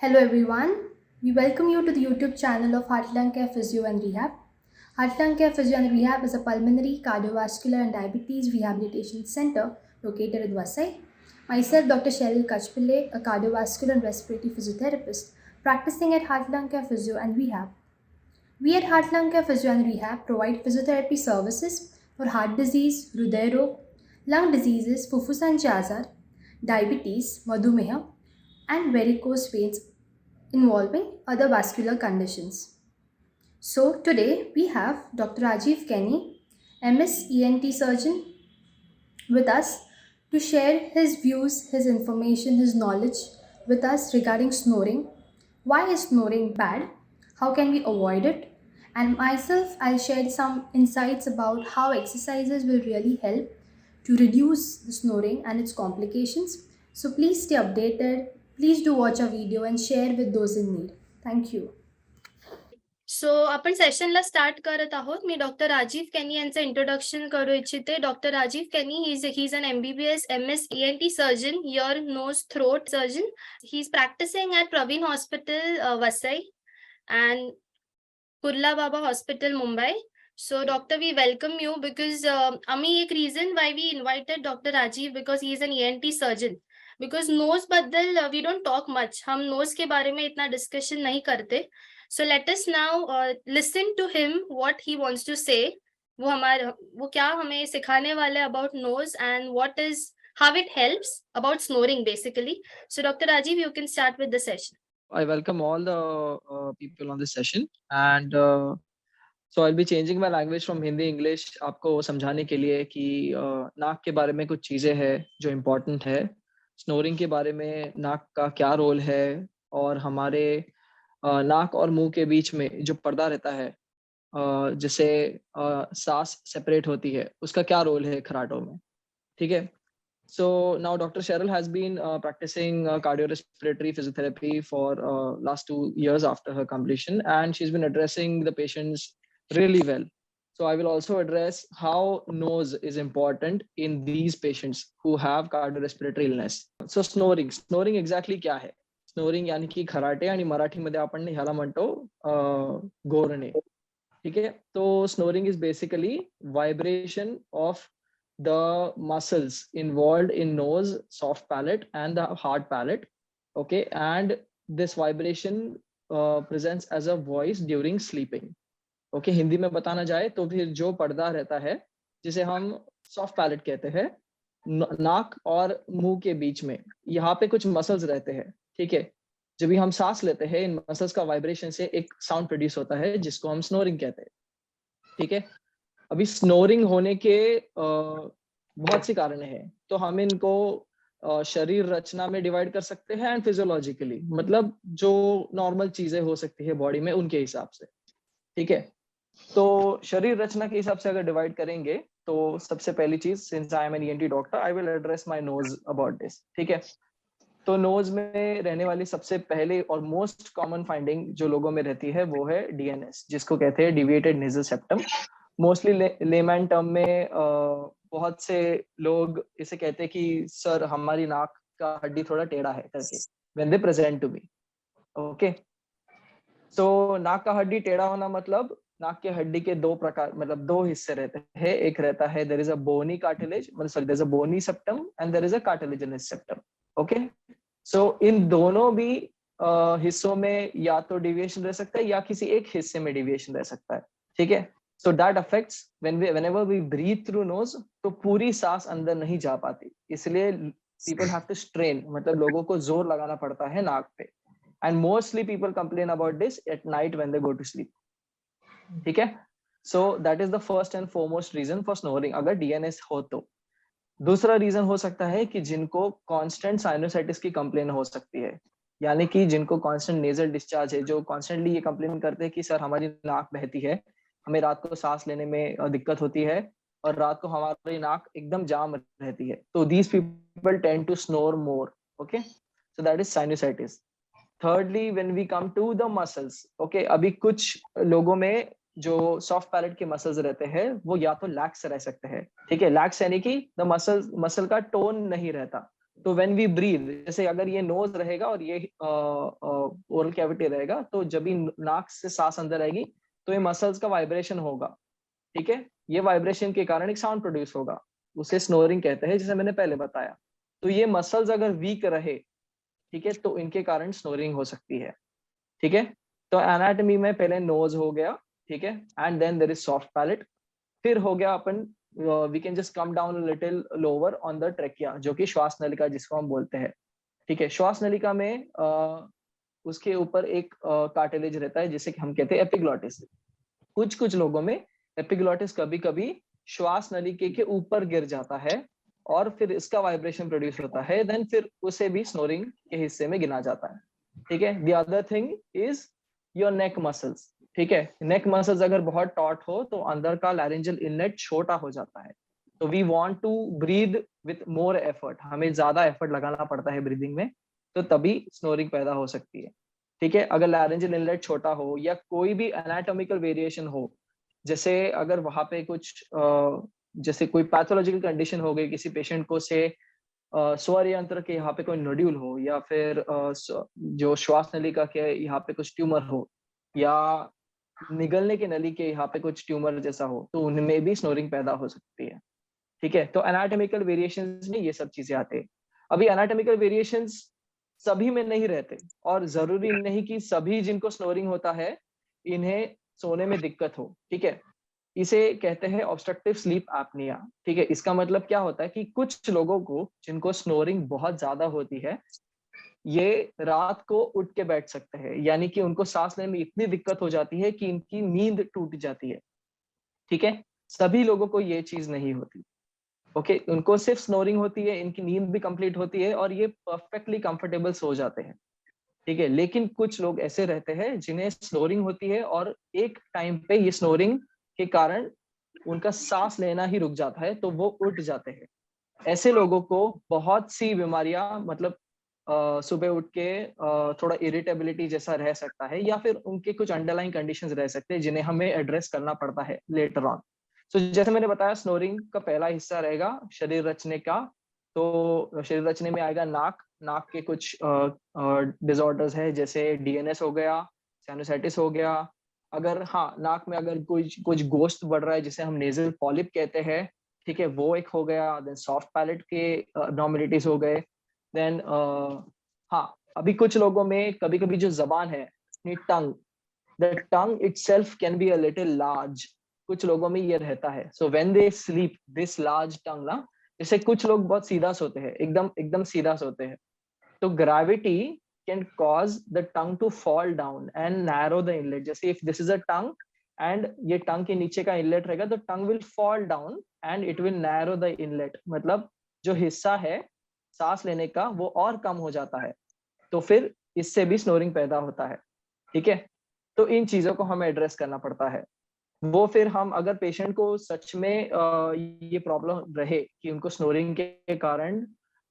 Hello everyone, we welcome you to the YouTube channel of Heart Lung Care Physio and Rehab. Heart Lung Care Physio and Rehab is a pulmonary, cardiovascular and diabetes rehabilitation center located in Vasai. Myself, Dr. Cheryl Kachpille, a cardiovascular and respiratory physiotherapist practicing at Heart Lung Care Physio and Rehab. We at Heart Lung Care Physio and Rehab provide physiotherapy services for heart disease, Hriday Rog, lung diseases, फुफ्फुसांचे आजार, diabetes, मधुमेह, and varicose veins involving other vascular conditions. So, today we have Dr. Rajiv Kenny, MS ENT surgeon, with us to share his views, his information, his knowledge with us regarding snoring. Why is snoring bad? How can we avoid it? And myself, I'll share some insights about how exercises will really help to reduce the snoring and its complications. So please stay updated. Please do watch our video and share with those in need. Thank you. सो आपण सेशनला start करत आहोत. मी doctor Rajiv केनी यांचं introduction करू इच्छिते. Doctor Rajiv Keni he is an MBBS MS ENT surgeon, ear, nose, throat surgeon. He is practicing at Praveen Hospital, Vasai, and Kurla Baba Hospital, Mumbai. So, doctor, we welcome you because आम्ही एक reason why we invited Dr. Rajiv because he is an ENT surgeon. Because nose बद्दल we don't talk much. हम nose के बारे में इतना discussion नहीं करते. So let us now listen to him what he wants to say. वो क्या हमें सिखाने वाले about nose and what is how it helps about snoring basically. So Dr. Rajiv, you can start with the session. I welcome all the people on this session, and so I'll be changing my language from Hindi English आपको समझाने के लिए कि नाक के बारे में कुछ चीज़ें हैं जो important है, स्नोरिंग के बारे में नाक का क्या रोल है और हमारे नाक और मुंह के बीच में जो पर्दा रहता है जिससे सांस सेपरेट होती है उसका क्या रोल है खराटों में, ठीक है. So now Dr. Cheryl has been practicing cardiorespiratory physiotherapy for last 2 years after her completion, and she's been addressing the patients really well. So I will also address how nose is important in these patients who have cardiorespiratory illness. So snoring exactly क्या है? Snoring यानी कि खराटे आणि मराठीमध्ये आपण ह्याला म्हणतो गोरणे, ठीक है. तो snoring is basically vibration of the muscles involved in nose, soft palate and the hard palate, okay, and this vibration presents as a voice during sleeping, okay. Hindi में बताना जाए तो फिर जो पर्दा रहता है जिसे हम soft palate कहते हैं, नाक और मुंह के बीच में यहाँ पे कुछ मसल्स रहते हैं, ठीक है. जब भी हम सांस लेते हैं इन मसल्स का वाइब्रेशन से एक साउंड प्रोड्यूस होता है जिसको हम स्नोरिंग कहते हैं, ठीक है. अभी स्नोरिंग होने के बहुत से कारण हैं, तो हम इनको शरीर रचना में डिवाइड कर सकते हैं एंड फिजियोलॉजिकली, मतलब जो नॉर्मल चीजें हो सकती है बॉडी में उनके हिसाब से, ठीक है. तो शरीर रचना के हिसाब से अगर डिवाइड करेंगे तो सबसे पहली चीज, since I am an ENT doctor, I will address my nose about this, ठीक है. तो नोज में रहने वाली सबसे पहले और मोस्ट कॉमन फाइंडिंग जो लोगों में रहती है वो है DNS, जिसको कहते हैं deviated nasal septum. Mostly layman term में बहुत से लोग इसे कहते हैं कि सर हमारी नाक का हड्डी थोड़ा टेढ़ा है करके, when they present to me, okay. तो नाक का हड्डी टेढ़ा होना मतलब नाक के हड्डी के दो प्रकार, मतलब दो हिस्से रहते हैं. एक रहता है there is a bony cartilage, मतलब sorry there is a bony septum and there is a cartilaginous septum, okay. So इन दोनों भी हिस्सों में या तो डिविएशन रह सकता है या किसी एक हिस्से में डिविएशन रह सकता है, ठीक है. So that affects whenever we breathe through nose, तो पूरी सांस अंदर नहीं जा पाती, इसलिए people have to strain, मतलब लोगों को जोर लगाना पड़ता है नाक पे, and mostly people complain about this at night when they go to sleep, ठीक है. So that is the first and foremost reason for snoring अगर DNS हो तो. दूसरा रीजन हो सकता है कि जिनको कांस्टेंट साइनोसाइटिस की कंप्लेन हो सकती है, यानी कि जिनको कांस्टेंट नेजल डिस्चार्ज है, जो कांस्टेंटली ये कंप्लेन करते हैं कि सर हमारी नाक बहती है, हमें रात को सांस लेने में दिक्कत होती है और रात को हमारी नाक एकदम जाम रहती है, तो these people tend to snore more, okay. So that is sinusitis. Thirdly when we come to the muscles, okay, अभी कुछ लोगों में जो सॉफ्ट पैलेट के मसल्स रहते हैं वो या तो लैक्स रह सकते हैं, ठीक है. लैक्स यानी कि द मसल का टोन नहीं रहता, तो व्हेन वी ब्रीथ, जैसे अगर ये नोज रहेगा और ये ओरल कैविटी रहेगा, तो जब भी नाक से सांस अंदर आएगी तो ये मसल्स का वाइब्रेशन होगा, ठीक है। ये वाइब्रेशन के कारण एक साउंड प्रोड्यूस होगा, उसे स्नोरिंग कहते हैं, जैसे मैंने पहले बताया। तो ये मसल्स अगर वीक रहे, ठीक है, तो इनके कारण स्नोरिंग हो सकती है, ठीक है। तो एनाटॉमी में पहले नोज हो गया, ठीक है, and then there is soft palate. फिर हो गया अपन, we can just come down little lower on the trachea, जो कि श्वास नलिका जिसको हम बोलते हैं, ठीक है। श्वास नलिका में उसके ऊपर एक कार्टिलेज रहता है जिसे हम कहते हैं एपिग्लॉटिस। कुछ कुछ लोगों में एपिग्लॉटिस कभी कभी श्वास नलिके के ऊपर गिर जाता है और फिर इसका वाइब्रेशन प्रोड्यूस होता है, देन फिर उसे भी स्नोरिंग के हिस्से में गिना जाता है, ठीक है। The other thing is your neck muscles, ठीक है। नेक मसल्स अगर बहुत टॉट हो तो अंदर का लैरिंजियल इनलेट छोटा हो जाता है, तो we want to breathe with more effort, हमें ज्यादा एफर्ट लगाना पड़ता है ब्रीदिंग में, तो तभी स्नोरिंग पैदा हो सकती है, ठीक है। अगर लैरिंजियल इनलेट छोटा हो या कोई भी एनाटॉमिकल वेरिएशन हो, जैसे अगर वहां पे कुछ जैसे कोई पैथोलॉजिकल कंडीशन हो गई किसी पेशेंट को, से स्वर यंत्र के यहाँ पे कोई नोड्यूल हो, या फिर जो श्वास नलिका के यहाँ पे कुछ ट्यूमर हो, या निगलने की नली के यहाँ पे कुछ ट्यूमर जैसा हो, तो उनमें भी स्नोरिंग पैदा हो सकती है, ठीक है। तो एनाटॉमिकल वेरिएशंस में ये सब चीजें आते हैं। अभी एनाटॉमिकल वेरिएशंस सभी में नहीं रहते, और जरूरी नहीं कि सभी जिनको स्नोरिंग होता है इन्हें सोने में दिक्कत हो, ठीक है। इसे कहते हैं ऑब्स्ट्रक्टिव स्लीप एपनिया, ठीक है। इसका मतलब क्या होता है कि कुछ लोगों को जिनको स्नोरिंग बहुत ज्यादा होती है, ये रात को उठ के बैठ सकते हैं, यानी कि उनको सांस लेने में इतनी दिक्कत हो जाती है कि इनकी नींद टूट जाती है, ठीक है। सभी लोगों को ये चीज नहीं होती, ओके। उनको सिर्फ स्नोरिंग होती है, इनकी नींद भी कंप्लीट होती है और ये परफेक्टली कंफर्टेबल सो जाते हैं, ठीक है। लेकिन कुछ लोग ऐसे रहते हैं जिन्हें स्नोरिंग होती है और एक टाइम पे ये स्नोरिंग के कारण उनका सांस लेना ही रुक जाता है, तो वो उठ जाते हैं। ऐसे लोगों को बहुत सी बीमारियां, मतलब सुबह उठ के थोड़ा इरिटेबिलिटी जैसा रह सकता है, या फिर उनके कुछ अंडरलाइन कंडीशंस रह सकते हैं जिन्हें हमें एड्रेस करना पड़ता है लेटर ऑन। सो जैसे मैंने बताया, स्नोरिंग का पहला हिस्सा रहेगा शरीर रचने का। तो शरीर रचने में आएगा नाक, नाक के कुछ डिसऑर्डर्स है, जैसे डीएनएस हो गया, साइनोसाइटिस हो गया। अगर हाँ, नाक में अगर कुछ कुछ गोश्त बढ़ रहा है जिसे हम नेजल पॉलिप कहते हैं, ठीक है, वो एक हो गया। देन सॉफ्ट पैलेट के एब्नॉर्मलिटीज हो गए। देन हाँ, अभी कुछ लोगों में कभी कभी जो जबान है, tongue, the tongue itself can be a little large, कुछ लोगों में ये रहता है। So when they sleep, this large tongue ना, जैसे कुछ लोग बहुत सीधा सोते हैं, एकदम एकदम सीधा सोते हैं, तो gravity can cause the tongue to fall down and narrow the inlet. जैसे if this is a tongue and ये tongue के नीचे का inlet रहेगा, तो tongue will fall down and it will narrow the inlet. मतलब जो हिस्सा है सांस लेने का वो और कम हो जाता है, तो फिर इससे भी स्नोरिंग पैदा होता है, ठीक है। तो इन चीजों को हमें एड्रेस करना पड़ता है। वो फिर हम अगर पेशेंट को सच में ये प्रॉब्लम रहे कि उनको स्नोरिंग के कारण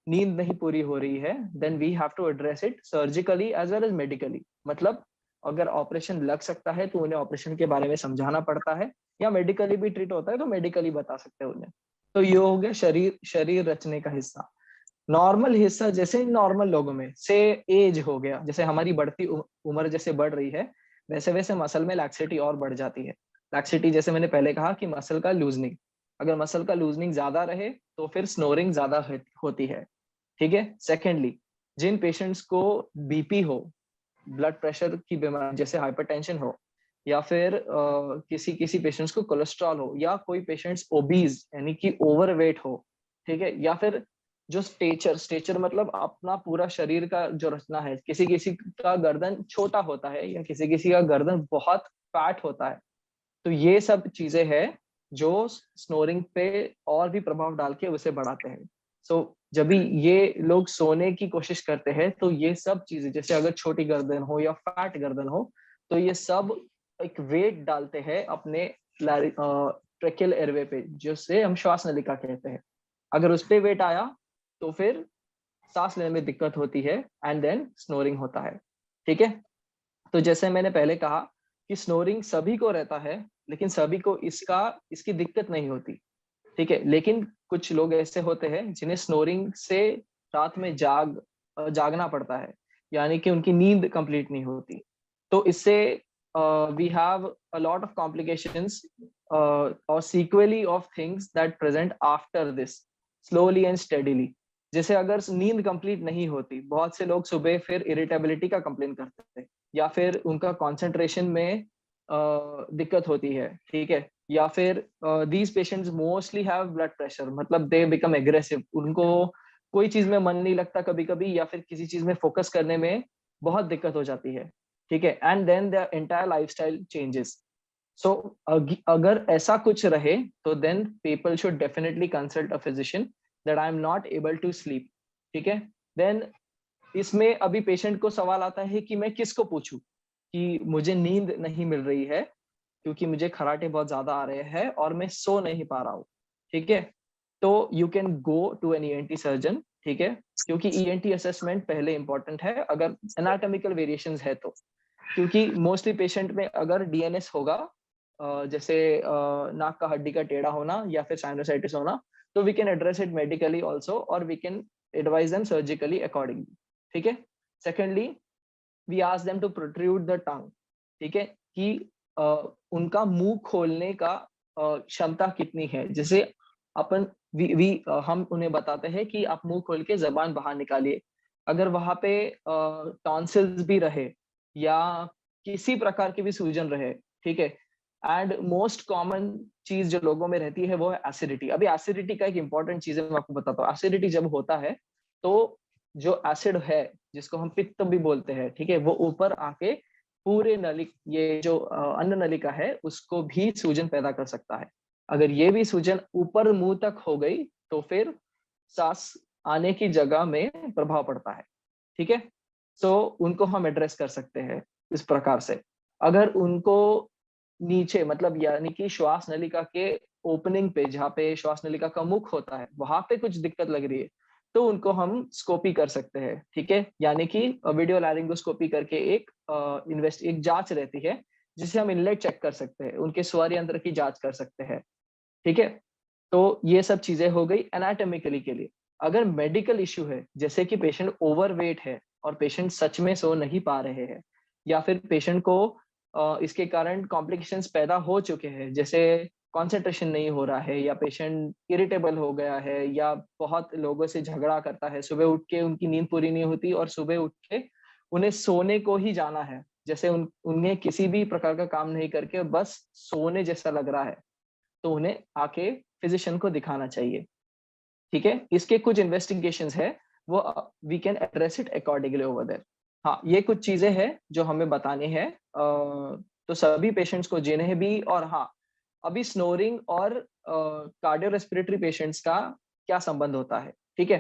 नींद नहीं पूरी हो रही है, then we have to address it surgically as well as medically. मतलब अगर ऑपरेशन लग सकता है तो उन्हें ऑपरेशन के बारे में समझाना पड़ता है, या मेडिकली भी ट्रीट होता है तो मेडिकली बता सकते हैं उन्हें। तो ये हो गया शरीर रचने का हिस्सा। नॉर्मल हिस्सा, जैसे नॉर्मल लोगों में से एज हो गया, जैसे हमारी बढ़ती उम्र जैसे बढ़ रही है, वैसे वैसे मसल में लैक्सिटी और बढ़ जाती है। लैक्सिटी जैसे मैंने पहले कहा कि मसल का लूजनिंग, अगर मसल का लूजनिंग ज्यादा रहे तो फिर स्नोरिंग ज्यादा होती है, ठीक है। सेकेंडली, जिन पेशेंट्स को बीपी हो, ब्लड प्रेशर की बीमारी जैसे हाइपरटेंशन हो, या फिर किसी किसी पेशेंट्स को कोलेस्ट्रॉल हो, या कोई पेशेंट्स ओबीज यानी कि ओवरवेट हो, ठीक है, या फिर जो स्टेचर मतलब अपना पूरा शरीर का जो रचना है, किसी किसी का गर्दन छोटा होता है या किसी किसी का गर्दन बहुत फैट होता है, तो ये सब चीजें हैं जो स्नोरिंग पे और भी प्रभाव डाल के उसे बढ़ाते हैं। सो जब भी ये लोग सोने की कोशिश करते हैं, तो ये सब चीजें, जैसे अगर छोटी गर्दन हो या फैट गर्दन हो, तो ये सब एक वेट डालते हैं अपने ट्रेकियल एयरवे पे, जिससे हम श्वास नलिका कहते हैं। अगर उस पे वेट आया तो फिर सांस लेने में दिक्कत होती है एंड देन स्नोरिंग होता है, ठीक है। तो जैसे मैंने पहले कहा कि स्नोरिंग सभी को रहता है, लेकिन सभी को इसकी दिक्कत नहीं होती, ठीक है। लेकिन कुछ लोग ऐसे होते हैं जिन्हें स्नोरिंग से रात में जागना पड़ता है, यानी कि उनकी नींद कंप्लीट नहीं होती। तो इससे we have a lot of complications और sequelae of things that present after this slowly and steadily. जैसे अगर नींद कंप्लीट नहीं होती, बहुत से लोग सुबह फिर इरिटेबिलिटी का कंप्लेन करते हैं, या फिर उनका कंसंट्रेशन में दिक्कत होती है, ठीक है, या फिर these patients mostly have blood pressure, मतलब दे बिकम एग्रेसिव, उनको कोई चीज में मन नहीं लगता कभी कभी, या फिर किसी चीज में फोकस करने में बहुत दिक्कत हो जाती है, ठीक है, and then their entire lifestyle changes. सो अगर ऐसा कुछ रहे तो then people should definitely consult a physician that I am not able to sleep, ठीक है। देन इसमें अभी पेशेंट को सवाल आता है कि मैं किसको पूछूं कि मुझे नींद नहीं मिल रही है क्योंकि मुझे खराटे बहुत ज्यादा आ रहे हैं और मैं सो नहीं पा रहा हूँ, ठीक है। तो you can go to an ENT surgeon, ठीक है, क्योंकि ईएनटी असेसमेंट पहले इंपॉर्टेंट है अगर एनाटॉमिकल वेरिएशंस है तो, क्योंकि मोस्टली पेशेंट में अगर डीएनएस होगा, जैसे नाक का हड्डी का टेढ़ा होना या फिर साइनोसाइटिस होना, तो we can address it medically also और we can advise them surgically accordingly, ठीक है। Secondly, we ask them to protrude the tongue, ठीक है, कि उनका मुंह खोलने का क्षमता कितनी है। जैसे अपन हम उन्हें बताते हैं कि आप मुंह खोल के जबान बाहर निकालिए। अगर वहां पे टॉन्सिल्स भी रहे या किसी प्रकार की भी सूजन रहे, ठीक है, एंड मोस्ट कॉमन चीज जो लोगों में रहती है वो है एसिडिटी। अभी एसिडिटी का एक इंपॉर्टेंट चीज है, मैं आपको बताता हूँ। एसिडिटी जब होता है तो जो एसिड है, जिसको हम पित्त भी बोलते हैं, ठीक है, वो ऊपर आके पूरे नलिक ये जो अन्न नलिका है उसको भी सूजन पैदा कर सकता है। अगर ये भी सूजन ऊपर मुंह तक हो गई तो फिर सांस आने की जगह में प्रभाव पड़ता है, ठीक है। तो उनको हम एड्रेस कर सकते हैं इस प्रकार से। अगर उनको नीचे मतलब यानी कि श्वास नलिका के ओपनिंग पे, जहाँ पे श्वास नलिका का मुख होता है, वहां पे कुछ दिक्कत लग रही है तो उनको हम स्कोपी कर सकते हैं, ठीक है, यानी कि वीडियो लैरिंगोस्कोपी करके एक जांच रहती है जिसे हम इनलेट चेक कर सकते हैं, उनके स्वर यंत्र की जांच कर सकते हैं, ठीक है। तो ये सब चीजें हो गई एनाटॉमिकली के लिए। अगर मेडिकल इश्यू है, जैसे कि पेशेंट ओवरवेट है और पेशेंट सच में सो नहीं पा रहे हैं, या फिर पेशेंट को इसके कारण कॉम्प्लिकेशंस पैदा हो चुके हैं, जैसे कंसंट्रेशन नहीं हो रहा है, या पेशेंट इरिटेबल हो गया है, या बहुत लोगों से झगड़ा करता है, सुबह उठ के उनकी नींद पूरी नहीं होती और सुबह उठ के उन्हें सोने को ही जाना है, जैसे उन्हें किसी भी प्रकार का काम नहीं करके बस सोने जैसा लग रहा है, तो उन्हें आके फिजिशियन को दिखाना चाहिए, ठीक है। इसके कुछ इन्वेस्टिगेशंस है, वो we can address it accordingly over there. हाँ, ये कुछ चीजें हैं जो हमें बतानी है तो सभी पेशेंट्स को जिन्हें भी, और हाँ, अभी स्नोरिंग और कार्डियो रेस्पिरेटरी पेशेंट्स का क्या संबंध होता है, ठीक है।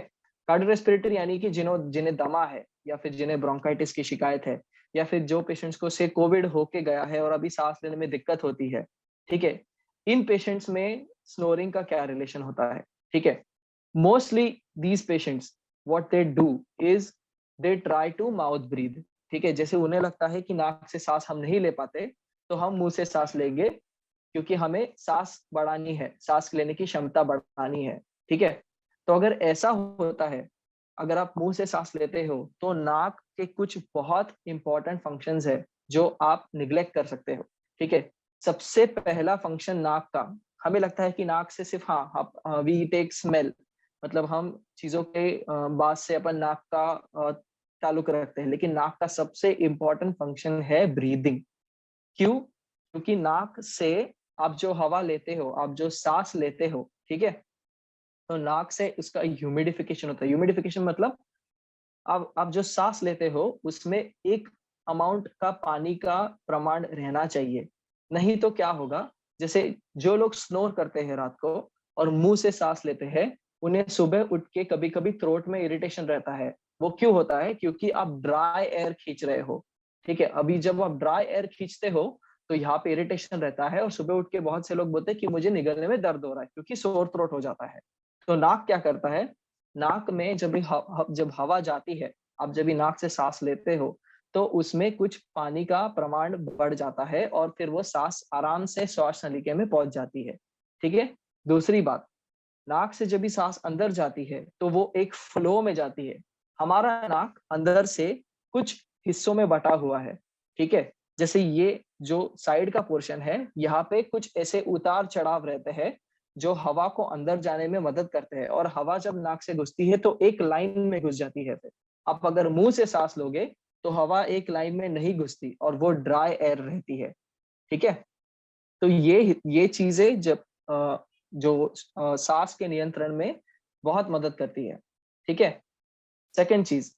कार्डियो रेस्पिरेटरी यानी कि जिन्हें दमा है, या फिर जिन्हें ब्रोंकाइटिस की शिकायत है, या फिर जो पेशेंट्स को से कोविड होके गया है और अभी सांस लेने में दिक्कत होती है, ठीक है, इन पेशेंट्स में स्नोरिंग का क्या रिलेशन होता है, ठीक है। Mostly these patients what they do is they try to mouth breathe, ठीक है। जैसे उन्हें लगता है कि नाक से सांस हम नहीं ले पाते तो हम मुंह से सांस लेंगे, क्योंकि हमें सांस बढ़ानी है, सांस लेने की क्षमता बढ़ानी है, ठीक है। तो अगर ऐसा होता है, अगर आप मुंह से सांस लेते हो तो नाक के कुछ बहुत इंपॉर्टेंट फंक्शंस है जो आप निग्लेक्ट कर सकते हो, ठीक है। सबसे पहला फंक्शन नाक का, हमें लगता है कि नाक से सिर्फ वी टेक स्मेल, मतलब हम चीजों के बाद से अपन नाक का ताल्लुक रखते हैं, लेकिन नाक का सबसे इंपॉर्टेंट फंक्शन है ब्रीदिंग। क्यों? क्योंकि नाक से आप जो हवा लेते हो, आप जो सांस लेते हो, ठीक है, तो नाक से उसका ह्यूमिडिफिकेशन होता है। ह्यूमिडिफिकेशन मतलब आप जो सांस लेते हो उसमें एक अमाउंट का पानी का प्रमाण रहना चाहिए, नहीं तो क्या होगा, जैसे जो लोग स्नोर करते हैं रात को और मुंह से सांस लेते हैं, उन्हें सुबह उठ के कभी कभी थ्रोट में इरिटेशन रहता है। वो क्यों होता है? क्योंकि आप ड्राई एयर खींच रहे हो, ठीक है। अभी जब आप ड्राई एयर खींचते हो तो यहाँ पे इरिटेशन रहता है और सुबह उठ के बहुत से लोग बोलते हैं कि मुझे निगलने में दर्द हो रहा है, क्योंकि सोर थ्रोट हो जाता है। तो नाक क्या करता है, नाक में जब हवा जाती है, आप जब भी नाक से सांस लेते हो तो उसमें कुछ पानी का प्रमाण बढ़ जाता है और फिर वो सांस आराम से श्वास नलिका में पहुंच जाती है, ठीक है। दूसरी बात, नाक से जब भी सांस अंदर जाती है तो वो एक फ्लो में जाती है। हमारा नाक अंदर से कुछ हिस्सों में बटा हुआ है, ठीक है? जैसे ये जो साइड का पोर्शन है, यहाँ पे कुछ ऐसे उतार चढ़ाव रहते हैं जो हवा को अंदर जाने में मदद करते हैं, और हवा जब नाक से घुसती है तो एक लाइन में घुस जाती है। फिर आप अगर मुंह से सांस लोगे तो हवा एक लाइन में नहीं घुसती और वो ड्राई एयर रहती है, ठीक है? तो ये चीजें जब सांस के नियंत्रण में बहुत मदद करती है, ठीक है? सेकंड चीज,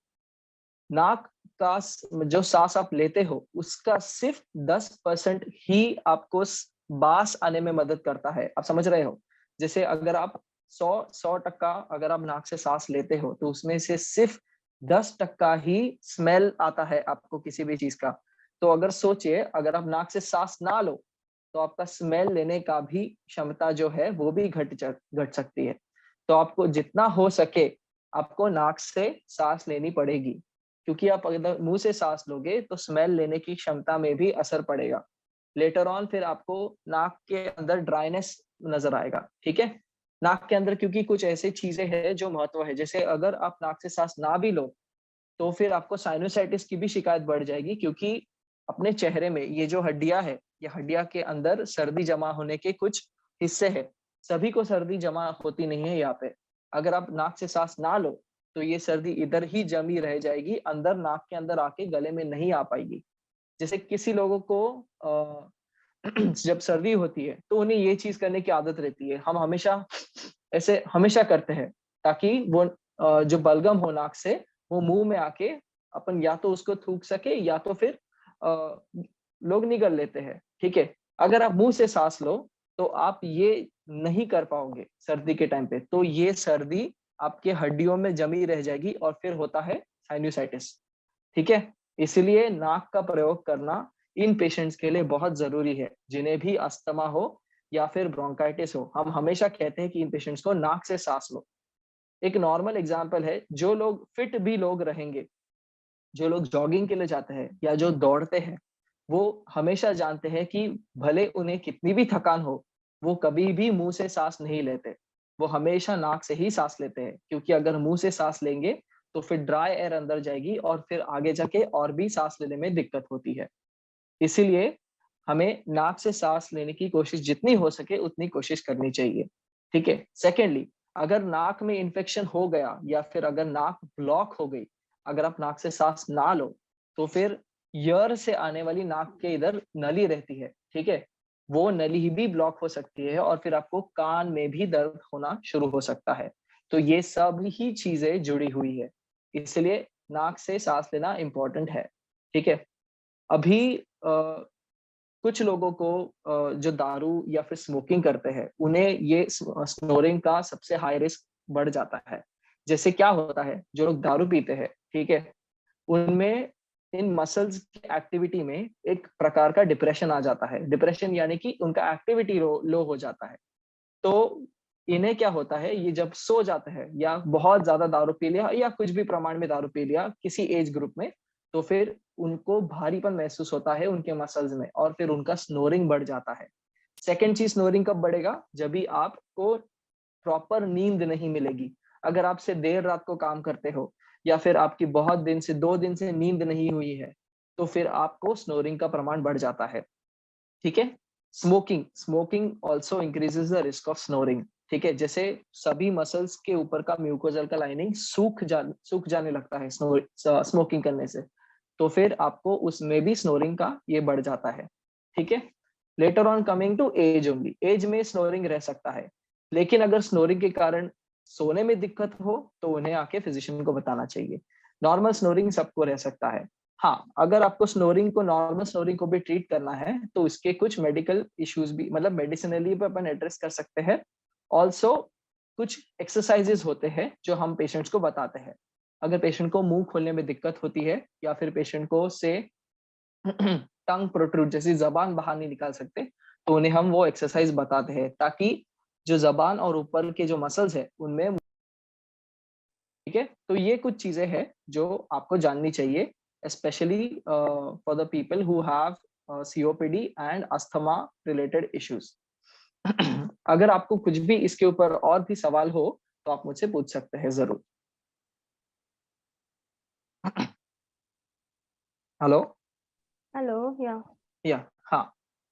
नाक का जो सांस आप लेते हो उसका सिर्फ 10% ही आपको बास आने में मदद करता है। आप समझ रहे हो? जैसे अगर आप 100% अगर आप नाक से सांस लेते हो तो उसमें से सिर्फ 10% ही स्मेल आता है आपको किसी भी चीज का। तो अगर सोचिए, अगर आप नाक से सांस ना लो तो आपका स्मेल लेने का भी क्षमता जो है वो भी घट सकती है। तो आपको जितना हो सके आपको नाक से सांस लेनी पड़ेगी, क्योंकि आप अगर मुंह से सांस लोगे तो स्मेल लेने की क्षमता में भी असर पड़ेगा। लेटर ऑन फिर आपको नाक के अंदर ड्राइनेस नजर आएगा, ठीक है? नाक के अंदर क्योंकि कुछ ऐसी चीजें हैं जो महत्व है, जैसे अगर आप नाक से सांस ना भी लो तो फिर आपको साइनोसाइटिस की भी शिकायत बढ़ जाएगी, क्योंकि अपने चेहरे में ये जो हड्डियां है, ये हड्डियां के अंदर सर्दी जमा होने के कुछ हिस्से हैं। सभी को सर्दी जमा होती नहीं है यहाँ पे। अगर आप नाक से सांस ना लो तो ये सर्दी इधर ही जमी रह जाएगी, अंदर नाक के अंदर आके गले में नहीं आ पाएगी। जैसे किसी लोगों को जब सर्दी होती है तो उन्हें ये चीज करने की आदत रहती है, हम हमेशा ऐसे हमेशा करते हैं ताकि वो जो बलगम हो नाक से वो मुंह में आके अपन या तो उसको थूक सके या तो फिर लोग निगल लेते हैं, ठीक है? अगर आप मुंह से सांस लो तो आप ये नहीं कर पाओगे सर्दी के टाइम पे, तो ये सर्दी आपके हड्डियों में जमी रह जाएगी और फिर होता है साइनोसाइटिस, ठीक है? इसलिए नाक का प्रयोग करना इन पेशेंट्स के लिए बहुत जरूरी है जिन्हें भी अस्थमा हो या फिर ब्रोंकाइटिस हो। हम हमेशा कहते हैं कि इन पेशेंट्स को नाक से सांस लो। एक नॉर्मल एग्जांपल है, जो लोग फिट भी लोग रहेंगे, जो लोग जॉगिंग के लिए जाते हैं या जो दौड़ते हैं, वो हमेशा जानते हैं कि भले उन्हें कितनी भी थकान हो, वो कभी भी मुंह से सांस नहीं लेते। वो हमेशा नाक से ही सांस लेते हैं, क्योंकि अगर मुंह से सांस लेंगे तो फिर ड्राई एयर अंदर जाएगी और फिर आगे जाके और भी सांस लेने में दिक्कत होती है। इसीलिए हमें नाक से सांस लेने की कोशिश जितनी हो सके उतनी कोशिश करनी चाहिए, ठीक है? सेकेंडली, अगर नाक में इन्फेक्शन हो गया या फिर अगर नाक ब्लॉक हो गई, अगर आप नाक से सांस ना लो तो फिर ईयर से आने वाली नाक के इधर नली रहती है, ठीक है? वो नली भी ब्लॉक हो सकती है और फिर आपको कान में भी दर्द होना शुरू हो सकता है। तो ये सब ही चीजें जुड़ी हुई है, इसलिए नाक से सांस लेना इम्पोर्टेंट है, ठीक है? अभी कुछ लोगों को जो दारू या फिर स्मोकिंग करते हैं उन्हें ये स्नोरिंग का सबसे हाई रिस्क बढ़ जाता है। जैसे क्या होता है, जो लोग दारू पीते हैं, ठीक है, उनमें इन मसल्स की एक्टिविटी में एक प्रकार का डिप्रेशन आ जाता है। डिप्रेशन यानी कि उनका एक्टिविटी लो हो जाता है। तो इन्हें क्या होता है, ये जब सो जाते हैं या बहुत ज्यादा दारू पी लिया या कुछ भी प्रमाण में दारू पी लिया किसी एज ग्रुप में, तो फिर उनको भारीपन महसूस होता है उनके मसल्स में और फिर उनका स्नोरिंग बढ़ जाता है। सेकेंड चीज, स्नोरिंग कब बढ़ेगा? जब भी आपको प्रॉपर नींद नहीं मिलेगी। अगर आप से देर रात को काम करते हो या फिर आपकी बहुत दिन से 2 दिन से नींद नहीं हुई है, तो फिर आपको स्नोरिंग का प्रमाण बढ़ जाता है, ठीक है? Smoking also increases the risk of snoring, ठीक है? जैसे सभी मसल्स के ऊपर का म्यूकोजल का लाइनिंग सूख जाने लगता है स्मोकिंग करने से, तो फिर आपको उसमें भी स्नोरिंग का ये बढ़ जाता है, ठीक है? Later on coming to age only, age में स्नोरिंग रह सकता है, लेकिन अगर स्नोरिंग के कारण सोने में दिक्कत हो तो उन्हें आके फिजिशियन को बताना चाहिए। नॉर्मल स्नोरिंग सबको रह सकता है। हाँ, अगर आपको स्नोरिंग को नॉर्मल स्नोरिंग को भी ट्रीट करना है तो इसके कुछ मेडिकल इश्यूज भी, मतलब मेडिसिनली भी अपन एड्रेस कर सकते हैं। ऑल्सो कुछ एक्सरसाइजेस होते हैं जो हम पेशेंट्स को बताते हैं। अगर पेशेंट को मुंह खोलने में दिक्कत होती है या फिर पेशेंट को से टंग प्रोट्रूड, जैसी जबान बाहर नहीं निकाल सकते, तो उन्हें हम वो एक्सरसाइज बताते हैं ताकि जो जबान और ऊपर के जो मसल्स है उनमें, ठीक है? तो ये कुछ चीजें हैं जो आपको जाननी चाहिए, specially for the people who have COPD and asthma related issues. अगर आपको कुछ भी इसके ऊपर और भी सवाल हो तो आप मुझसे पूछ सकते हैं जरूर। हेलो। हेलो या हाँ।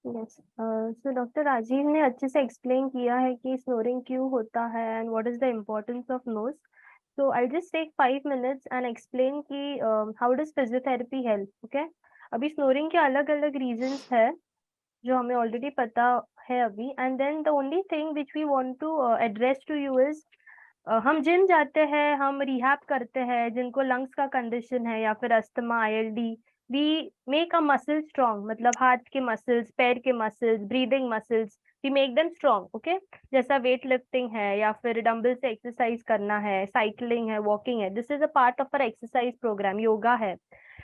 यस सो डॉक्टर राजीव ने अच्छे से एक्सप्लेन किया है कि स्नोरिंग क्यों होता है and what is the importance of nose. So I just take 5 minutes and explain कि how does physiotherapy help. Okay, अभी स्नोरिंग के अलग अलग रीजंस है जो हमें ऑलरेडी पता है अभी, and then the only thing which we want to address to you is हम जिम जाते हैं, हम रिहैब करते हैं जिनको लंग्स का कंडीशन है या फिर asthma, ILD. We make a muscle strong, मतलब हाथ के मसल्स, पैर के muscles, breathing muscles, we make them strong. Okay, जैसा वेट लिफ्टिंग है या फिर डंबल से एक्सरसाइज करना है, साइकिलिंग है, वॉकिंग है, this is a part of our exercise program, yoga है.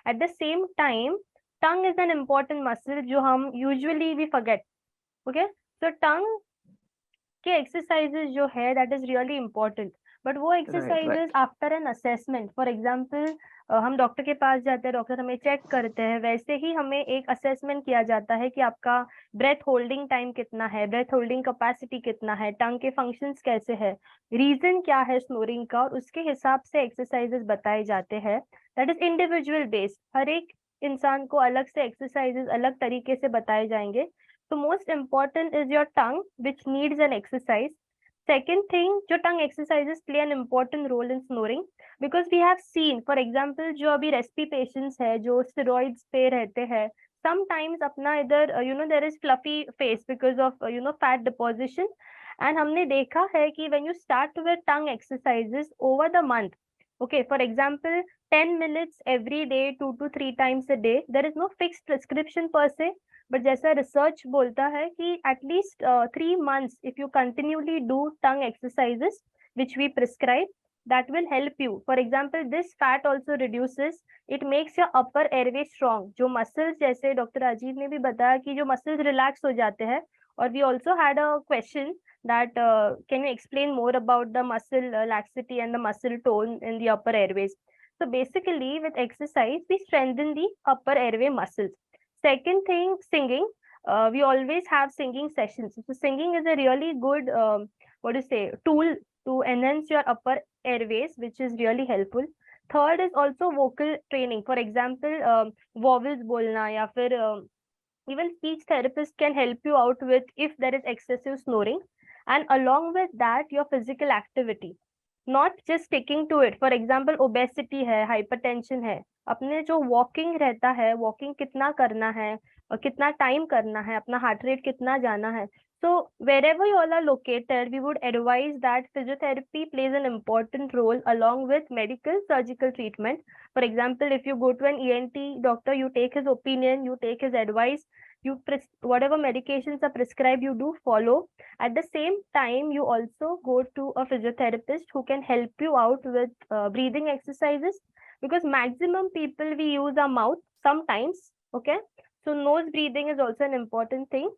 At the same time tongue is an important muscle जो हम usually we forget. Okay, so tongue के एक्सरसाइजेस जो है that is really important, but वो exercises after an assessment. For example हम doctor के पास जाते हैं, डॉक्टर हमें चेक करते हैं, वैसे ही हमें एक असेसमेंट किया जाता है कि आपका ब्रेथ होल्डिंग टाइम कितना है, ब्रेथ होल्डिंग कैपेसिटी कितना है, टंग के फंक्शंस कैसे है, रीजन क्या है स्नोरिंग का, और उसके हिसाब से एक्सरसाइजेस बताए जाते हैं. दैट इज इंडिविजुअल बेस्ड, हर एक इंसान को अलग से एक्सरसाइजेस अलग तरीके से बताए जाएंगे. So most important is your tongue, which needs an exercise. Second thing, जो tongue exercises play an important role in snoring, because we have seen, for example, जो अभी रेस्पी पेशेंट्स है जो steroids पे रहते हैं, sometimes अपना इधर there is fluffy face because of fat deposition. And हमने देखा है कि when you start with tongue exercises over the month, okay, for example 10 minutes every day, 2 to 3 times a day, there is no fixed prescription per se. But जैसा research बोलता है कि at least 3 months if you continuously do tongue exercises which we prescribe, that will help you. For example, this fat also reduces, it makes your upper airway strong. जो muscles, जैसे doctor Rajiv ने भी बताया कि जो muscles relax हो जाते हैं. और we also had a question that can you explain more about the muscle laxity and the muscle tone in the upper airways. So basically with exercise we strengthen the upper airway muscles. Second thing, singing. We always have singing sessions. So singing is a really good, tool to enhance your upper airways, which is really helpful. Third is also vocal training. For example, vowels bolna या फिर even speech therapist can help you out with if there is excessive snoring. And along with that, your physical activity. Not just sticking to it. For example, obesity है, hypertension है, अपने जो walking रहता है, walking कितना करना है और कितना टाइम करना है, अपना हार्ट रेट कितना जाना है. So wherever you all are located, we would advise that physiotherapy plays an important role along with medical surgical treatment. For example, if you go to an ENT doctor, you take his opinion, you take his advice, whatever medications are prescribed, you do follow. At the same time, you also go to a physiotherapist who can help you out with breathing exercises, because maximum people we use our mouth sometimes. Okay, so nose breathing is also an important thing.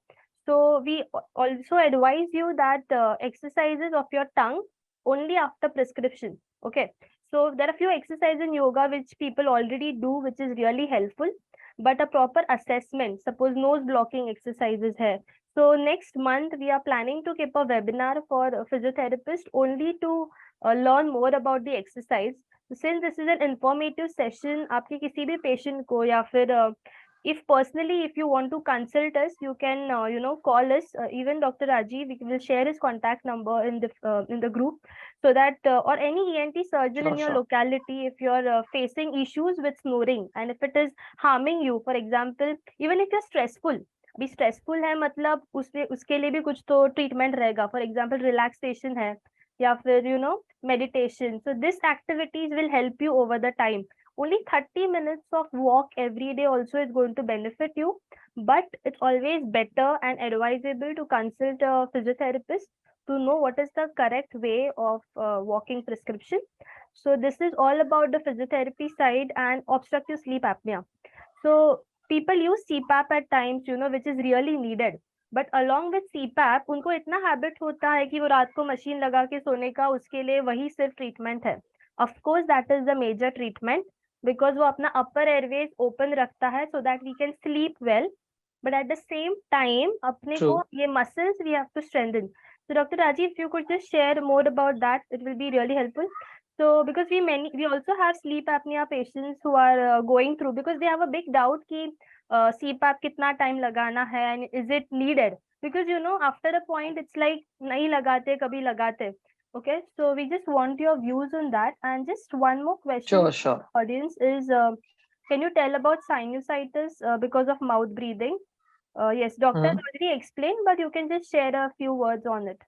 So we also advise you that exercises of your tongue only after prescription. Okay, so there are few exercises in yoga which people already do, which is really helpful, but a proper assessment, suppose nose blocking exercises hai. So next month we are planning to keep a webinar for physiotherapists only to learn more about the exercise. So since this is an informative session, आपके किसी भी patient को या फिर if personally if you want to consult us, you can call us. Even Dr. Rajiv, we will share his contact number in the group, so that or any ENT surgeon in your locality, if you're facing issues with snoring and if it is harming you, for example, even if you're stressful, भी stressful है मतलब उसके लिए भी कुछ तो treatment रहेगा. For example, relaxation है या फिर meditation. So this activities will help you over the time. Only 30 minutes of walk every day also is going to benefit you, but it's always better and advisable to consult a physiotherapist to know what is the correct way of walking prescription. So this is all about the physiotherapy side and obstructive sleep apnea. So people use CPAP at times, which is really needed. But along with CPAP, उनको इतना habit होता है कि वो रात को machine लगा के सोने का, उसके लिए वही सिर्फ treatment है. Of course, that is the major treatment, because वो अपना upper airways open रखता है so that we can sleep well. but at the same time अपने True. को ये muscles we have to strengthen. So Dr. Rajiv, if you could just share more about that, it will be really helpful. So because we also have sleep apnea patients who are going through, because they have a big doubt कि CPAP कितना time लगाना है and is it needed? Because you know after a point it's like नहीं लगाते कभी लगाते. Okay, so we just want your views on that. And just one more question Sure, to sure. the audience is, can you tell about sinusitis because of mouth breathing? Yes, doctor has already explained, but you can just share a few words on it.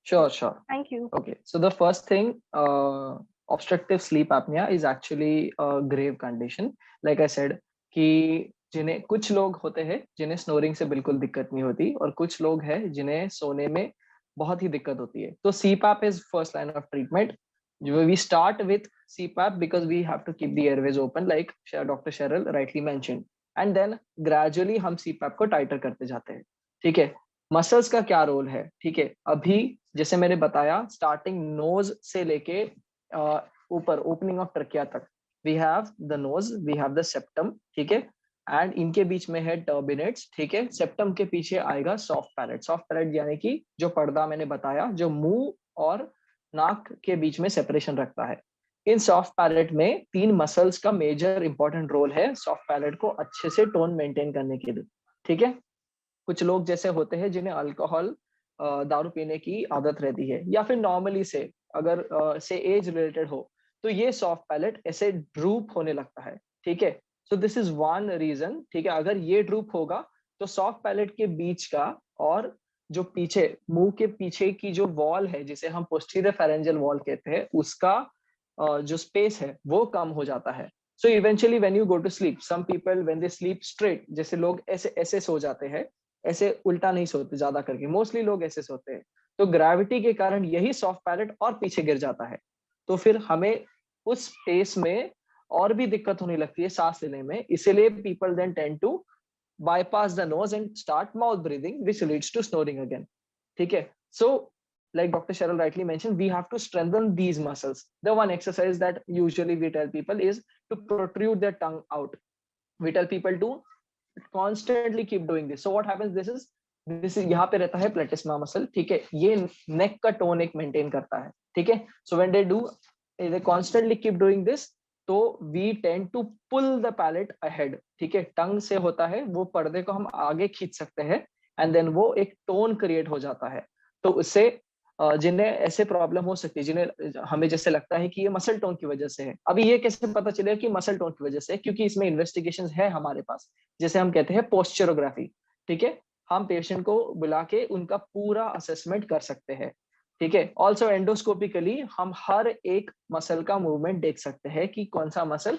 Sure, sure. Thank you. Okay, so the first thing, obstructive sleep apnea is actually a grave condition. Like I said, कि जिन्हें कुछ लोग होते हैं जिन्हें snoring से बिल्कुल दिक्कत नहीं होती और कुछ लोग हैं जिन्हें सोने में बहुत ही दिक्कत होती है. तो CPAP is first line of treatment. We start with CPAP because we have to keep the airways open, like Dr. Cheryl rightly mentioned, and then gradually हम CPAP को टाइटर करते जाते हैं. ठीक है. मसल्स का क्या रोल है? ठीक है, अभी जैसे मैंने बताया स्टार्टिंग नोज से लेके ऊपर ओपनिंग ऑफ ट्रकिया तक, we have the nose, we have the septum, ठीक है, एंड इनके बीच में है टर्बिनेट्स, ठीक है. सेप्टम के पीछे आएगा सॉफ्ट पैलेट. सॉफ्ट पैलेट यानी कि जो पर्दा मैंने बताया, जो मुंह और नाक के बीच में सेपरेशन रखता है. इन सॉफ्ट पैलेट में 3 मसल्स का मेजर इंपॉर्टेंट रोल है सॉफ्ट पैलेट को अच्छे से टोन मेंटेन करने के लिए. ठीक है. कुछ लोग जैसे होते हैं जिन्हें अल्कोहल, दारू पीने की आदत रहती है, या फिर नॉर्मली से अगर से एज रिलेटेड हो, तो ये सॉफ्ट पैलेट ऐसे ड्रूप होने लगता है. ठीक है. So this is one reason. ठीक है. अगर ये ड्रूप होगा तो सॉफ्ट पैलेट के बीच का और जो पीछे मुंह के पीछे की जो वॉल है जिसे हम पोस्टीरियर फेरेंजियल वॉल कहते हैं, उसका जो स्पेस है वो कम हो जाता है. So eventually when you go to sleep, some people when they sleep straight, जैसे लोग ऐसे ऐसे सो जाते हैं, ऐसे उल्टा नहीं सोते ज्यादा करके, मोस्टली लोग ऐसे सोते हैं, तो ग्रेविटी के कारण यही सॉफ्ट पैलेट और पीछे गिर जाता है. तो फिर हमें उस स्पेस में और भी दिक्कत होने लगती है सांस लेने में. इसीलिए people then tend to bypass the nose and start mouth breathing, which leads to snoring again. ठीक है. So like Dr. Cheryl rightly mentioned, we have to strengthen these muscles. The one exercise that usually we tell people is to protrude their tongue out. We tell people to constantly keep doing this. So what happens, this is यहाँ पे रहता है platysma muscle. ठीक है. ये neck का tone एक maintain करता है. ठीक है. So when they constantly keep doing this, तो we tend to pull the palate ahead. ठीक है. टंग से होता है, वो पर्दे को हम आगे खींच सकते हैं एंड देन वो एक टोन क्रिएट हो जाता है. तो उससे जिन्हें ऐसे प्रॉब्लम हो सकती है, जिन्हें हमें जैसे लगता है कि ये मसल टोन की वजह से है. अभी ये कैसे पता चलेगा कि मसल टोन की वजह से है? क्योंकि इसमें इन्वेस्टिगेशंस है हमारे पास, जैसे हम कहते हैं पोस्चरोग्राफी. ठीक है. हम पेशेंट को बुला के उनका पूरा असेसमेंट कर सकते हैं. ठीक है. ऑल्सो एंडोस्कोपिकली हम हर एक मसल का मूवमेंट देख सकते हैं कि कौन सा मसल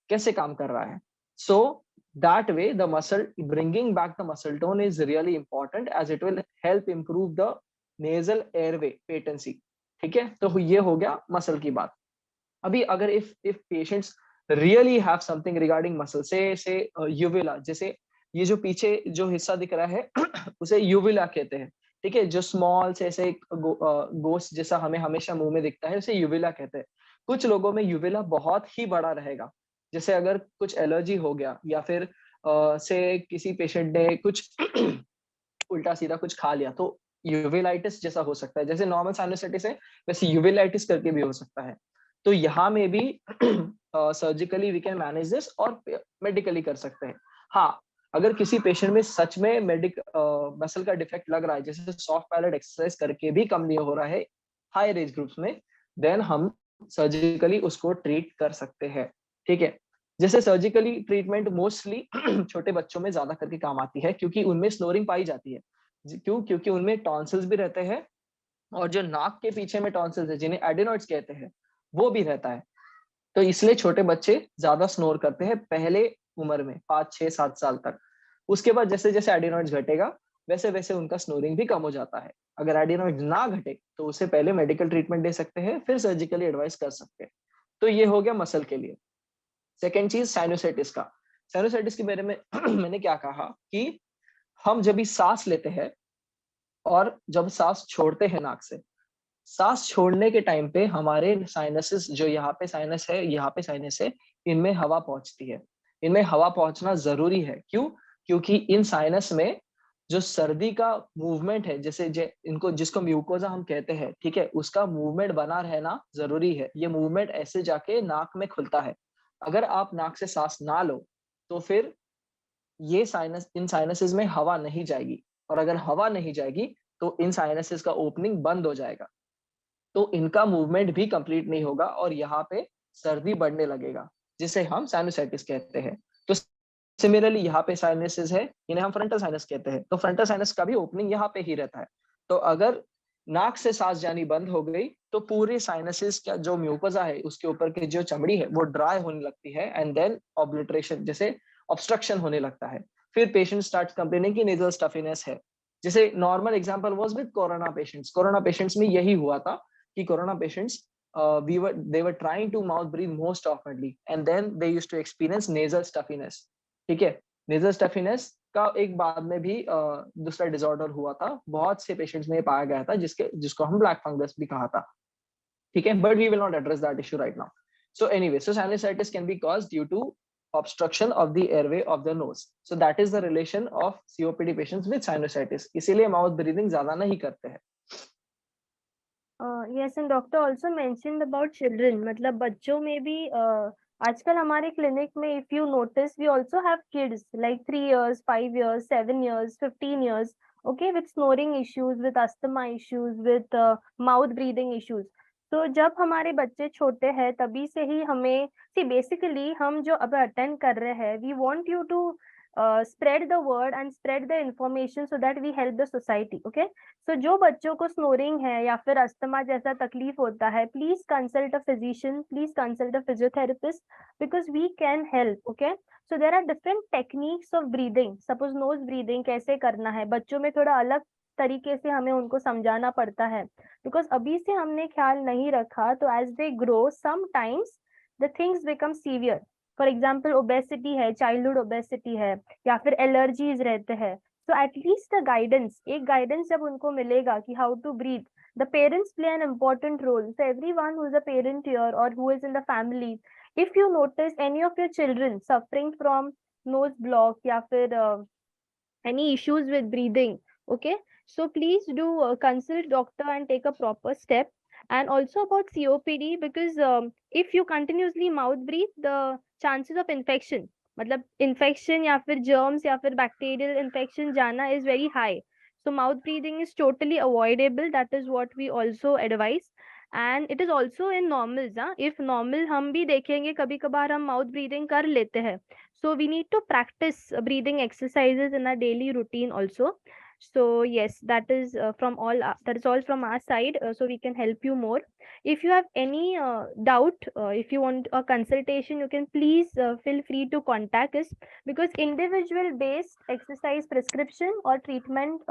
कैसे काम कर रहा है. So that way the muscle, bringing back the muscle tone is really important as it will help improve the nasal airway patency. ठीक है. तो ये हो गया मसल की बात. अभी अगर if patients really have something regarding muscle, से यूविला, जैसे ये जो पीछे जो हिस्सा दिख रहा है उसे यूविला कहते हैं. ठीक है. जो स्मॉल से ऐसे गोश्त जैसा हमें हमेशा मुंह में दिखता है, उसे यूविला कहते हैं. कुछ लोगों में यूविला बहुत ही बड़ा रहेगा, जैसे अगर कुछ एलर्जी हो गया या फिर से किसी पेशेंट ने कुछ उल्टा सीधा कुछ खा लिया, तो यूविलाइटिस जैसा हो सकता है. जैसे नॉर्मल साइनोसाइटिस है वैसे यूविलाइटिस करके भी हो सकता है. तो यहाँ में भी surgically we can manage this और मेडिकली कर सकते हैं. हाँ, अगर किसी पेशेंट में सच में मसल का डिफेक्ट लग रहा है, जैसे सॉफ्ट पैलेट एक्सरसाइज करके भी कम नहीं हो रहा है हायर एज ग्रुप्स में, देन हम सर्जिकली उसको ट्रीट कर सकते हैं. ठीक है. जैसे सर्जिकली ट्रीटमेंट मोस्टली छोटे बच्चों में ज्यादा करके काम आती है, क्योंकि उनमें स्नोरिंग पाई जाती है. क्यों? क्योंकि उनमें टॉन्सिल्स भी रहते हैं और जो नाक के पीछे में टॉन्सिल्स है, जिन्हें एडिनॉइड्स कहते हैं, वो भी रहता है. तो इसलिए छोटे बच्चे ज्यादा स्नोर करते हैं पहले उम्र में, 5, 6, 7 साल तक. उसके बाद जैसे जैसे एडिनॉइड्स घटेगा वैसे वैसे उनका स्नोरिंग भी कम हो जाता है. अगर एडिनॉइड्स ना घटे तो उसे पहले मेडिकल ट्रीटमेंट दे सकते हैं, फिर सर्जिकली एडवाइस कर सकते हैं. तो ये हो गया मसल के लिए. सेकेंड चीज साइनोसाइटिस का. साइनोसाइटिस के बारे में मैंने क्या कहा कि हम जब भी सांस लेते हैं और जब सांस छोड़ते हैं नाक से, सांस छोड़ने के टाइम पे हमारे साइनसेस, जो यहाँ पे साइनस है, यहाँ पे साइनस है, इनमें हवा पहुंचती है. इनमें हवा पहुंचना जरूरी है. क्यों? क्योंकि इन साइनस में जो सर्दी का मूवमेंट है, जैसे इनको जिसको म्यूकोजा हम कहते हैं, ठीक है, उसका मूवमेंट बना रहना जरूरी है। ये मूवमेंट ऐसे जाके नाक में खुलता है। अगर आप नाक से सांस ना लो तो फिर इन साइनसेस में हवा नहीं जाएगी, और अगर हवा नहीं जाएगी तो इन साइनसेस का ओपनिंग बंद हो जाएगा, तो इनका मूवमेंट भी कंप्लीट नहीं होगा और यहाँ पे सर्दी बढ़ने लगेगा, जिसे हम साइनोसाइटिस कहते हैं। तो सिमिलरली यहाँ पे साइनसेस है, इन्हें हम फ्रंटल साइनस कहते हैं, तो फ्रंटल साइनस का भी ओपनिंग यहाँ पे ही रहता है। तो अगर नाक से सांस जानी बंद हो गई तो पूरे साइनसेस का जो म्यूकोजा है उसके ऊपर की जो चमड़ी है वो ड्राई होने लगती है, एंड देन ऑब्लिटरेशन जैसे ऑब्स्ट्रक्शन होने लगता है। फिर पेशेंट स्टार्ट कंप्लेनिंग की नेजल स्टफीनेस है। जैसे normal example was with corona patients. Corona patients में यही हुआ था कि corona patients they were trying to mouth breathe most oftenly, and then they used to experience nasal stuffiness। ठीक है, नेजल स्टफीनेस का एक बाद में भी दूसरा डिसऑर्डर हुआ था, बहुत से पेशेंट्स में पाया गया था, जिसको हम ब्लैक फंगस भी कहा था। ठीक है, but we will not address that issue right now. So anyway, so sinusitis can be caused due to obstruction of the airway of the nose, so that is the relation of COPD patients with sinusitis। इसीलिए mouth breathing ज्यादा नहीं करते हैं। Yes, and doctor also mentioned about children, मतलब बच्चों में भी आजकल हमारे क्लिनिक में if you notice we also have kids like 3 years, 5 years, 7 years, 15 years, okay, with snoring issues, with asthma issues, with mouth breathing issues। तो जब हमारे बच्चे छोटे हैं तभी से ही हमें बेसिकली हम जो अब अटेंड कर रहे हैं we want you to spread the word and spread the information so that we help the society, okay। So जो बच्चों को स्नोरिंग है या फिर अस्थमा जैसा तकलीफ होता है, please consult a physician, please consult a physiotherapist, because we can help, okay. So there are different techniques of breathing. Suppose nose breathing कैसे करना है, बच्चों में थोड़ा अलग तरीके से हमें उनको समझाना पड़ता है, बिकॉज अभी से हमने ख्याल नहीं रखा तो as they grow sometimes the things become severe. For example obesity है, चाइल्डहुड ओबेसिटी है, या फिर एलर्जीज रहते हैं। So at least the guidance, एक guidance जब उनको मिलेगा कि how to breathe, the parents play an important role। So everyone who is a parent here or who is in the family, if you notice any of your children suffering from nose block या फिर any issues with breathing, okay, so please do consult doctor and take a proper step। And also about COPD, because if you continuously mouth breathe, the chances of infection, मतलब infection या फिर germs या फिर bacterial infection जाना is very high। So mouth breathing is totally avoidable, that is what we also advise। and it is also in normals, if normal हम भी देखेंगे कभी कभार हम mouth breathing कर लेते हैं, so we need to practice breathing exercises in our daily routine also। So yes, that is that is all from our side, so we can help you more। if you have any doubt, if you want a consultation, you can please feel free to contact us, because individual based exercise prescription or treatment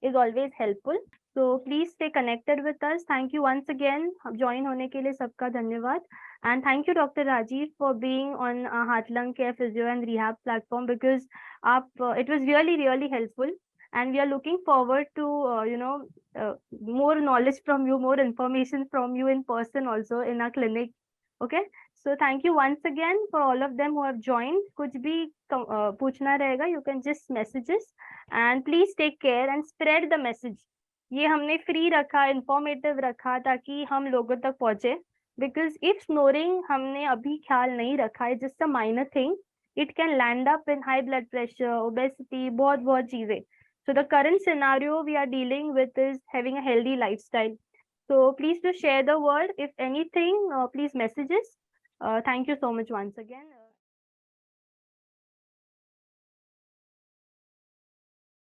is always helpful। so please stay connected with us। thank you once again, join होने के लिए सबका धन्यवाद। and thank you Dr. Rajiv for being on Heart Lung Care Physio and Rehab platform, because it was really helpful, and we are looking forward to more knowledge from you, more information from you in person also in our clinic, okay। so thank you once again for all of them who have joined। कुछ भी पूछना रहेगा, you can just message us, and please take care and spread the message। ये हमने free रखा, informative रखा ताकि हम लोगों तक पहुंचे, because if snoring हमने अभी ख्याल नहीं रखा है, just a minor thing, it can land up in high blood pressure, obesity, बहुत चीजें। so the current scenario we are dealing with is having a healthy lifestyle। so please do share the word, if anything please message us। thank you so much once again।